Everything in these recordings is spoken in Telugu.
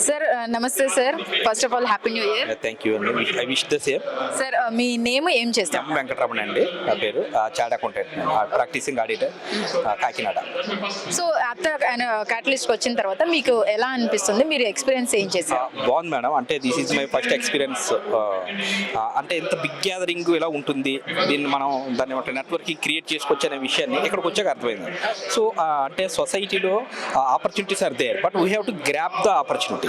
సార్ నమస్తే sir. First of all happy new year. Thank you అండి. I wish the same. Sir మీ నేమ్ ఏం చేస్తారు? ఎం వెంకటరమణ అండి నా పేరు. Chart accountant, practicing auditor, Kakinada. So after క్యాటలిస్ట్కి వచ్చిన తర్వాత మీకు ఎలా అనిపిస్తుంది? మీరు ఎక్స్పీరియన్స్ ఏం చేశారు? బాగుంది మేడం. అంటే this is my first experience. అంటే ఎంత బిగ్ గ్యాదరింగ్ ఎలా ఉంటుంది, దీన్ని మనం దాన్ని ఏమంటే నెట్వర్కింగ్ క్రియేట్ చేసుకోవచ్చు అనే విషయాన్ని ఇక్కడికి వచ్చాక అర్థమైంది. సో అంటే సొసైటీలో opportunities are there, but we have to grab the opportunity.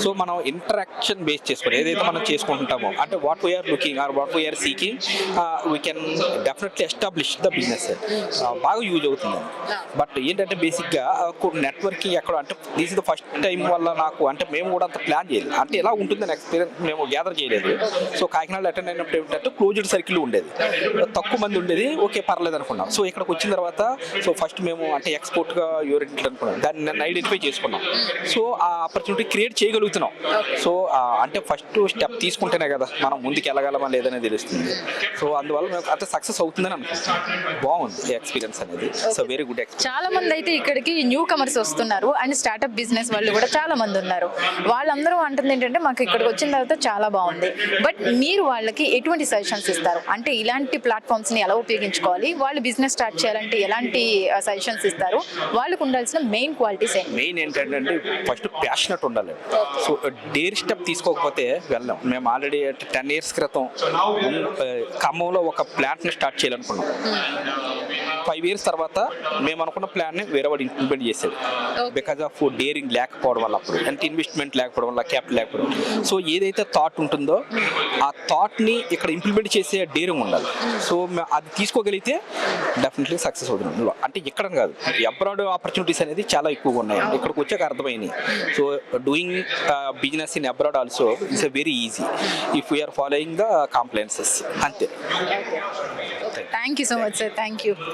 So మనం ఇంటరాక్షన్ బేస్ చేసుకొని ఏదైతే మనం చేసుకుంటుంటామో, అంటే what we're looking or what we're seeking, we can definitely establish the business. బాగా యూజ్ అవుతుంది. బట్ ఏంటంటే బేసిక్గా నెట్వర్కింగ్ ఎక్కడ అంటే this is the first time వల్ల నాకు, అంటే మేము కూడా అంత ప్లాన్ చేయలేదు, అంటే ఎలా ఉంటుందని ఎక్స్పీరియన్స్ మేము గ్యాదర్ చేయలేదు. సో కాకినాడలో అటెండ్ అయినప్పుడు ఏంటంటే క్లోజ్డ్ సర్కిల్ ఉండేది, తక్కువ మంది ఉండేది. ఓకే పర్లేదు అనుకున్నాం. సో ఇక్కడికి వచ్చిన తర్వాత సో ఫస్ట్ మేము అంటే ఎక్స్పోర్ట్గా యూరెంట్ అనుకున్నాం, దాన్ని నన్ను ఐడెంటిఫై చేసుకున్నాం. సో ఆ ఆపర్చునిటీ క్రియేట్ చేయగలుగుతున్నాం. సో అంటే ఫస్ట్ స్టెప్ తీసుకుంటేనే కదా మనం ముందుకు వెళ్ళగలమా లేదనే తెలుస్తుంది. సో అందువల్ల మేము అంటే సక్సెస్ అవుతుందని అనుకుంటున్నాం. బాగుంది ఎక్స్పీరియన్స్ అనేది. So very good experience. చాలా మంది అయితే ఇక్కడికి న్యూ కమర్స్ వస్తున్నారు అండ్ స్టార్ట్అప్ బిజినెస్ వాళ్ళు కూడా చాలా మంది ఉన్నారు. వాళ్ళందరూ అంటుంది ఏంటంటే మాకు ఇక్కడికి వచ్చిన తర్వాత చాలా బాగుంది. బట్ మీరు వాళ్ళకి ఎటువంటి సజెషన్స్ ఇస్తారు? అంటే ఇలాంటి ప్లాట్ఫామ్స్ని ఎలా ఉపయోగించుకోవాలి, వాళ్ళు బిజినెస్ స్టార్ట్ చేయాలంటే ఎలాంటి సజెషన్స్ ఇస్తారు, వాళ్ళకు ఉండాల్సిన మెయిన్ క్వాలిటీస్ ఏంటి? మెయిన్ ఏంటంటే ఫస్ట్ ప్యాషనెట్ ఉండాలి. సో డేర్ స్టెప్ తీసుకోకపోతే వెళ్ళాం. మేము ఆల్రెడీ 10 years క్రితం ఖమ్మంలో ఒక ప్లాంట్ని స్టార్ట్ చేయాలనుకున్నాం. 5 years తర్వాత మేము అనుకున్న ప్లాన్ని వేరే వాడు ఇంప్లిమెంట్ చేసేది. బికాజ్ ఆఫ్ డేరింగ్ లేకపోవడం వల్ల, అప్పుడు అంటే ఇన్వెస్ట్మెంట్ లేకపోవడం వల్ల, క్యాపిటల్ లేకపోవడం. సో ఏదైతే థాట్ ఉంటుందో ఆ థాట్ని ఇక్కడ ఇంప్లిమెంట్ చేసే డేరింగ్ ఉండాలి. సో అది తీసుకోగలిగితే డెఫినెట్లీ సక్సెస్ అవుతుంది. అంటే ఇక్కడ కాదు, అబ్రాడ్ ఆపర్చునిటీస్ అనేది చాలా ఎక్కువగా ఉన్నాయి. ఇక్కడికి వచ్చాక అర్థమైంది. So doing business in abroad also it's a very easy if we are following the compliances. అంతే. Thank you so much sir. Thank you.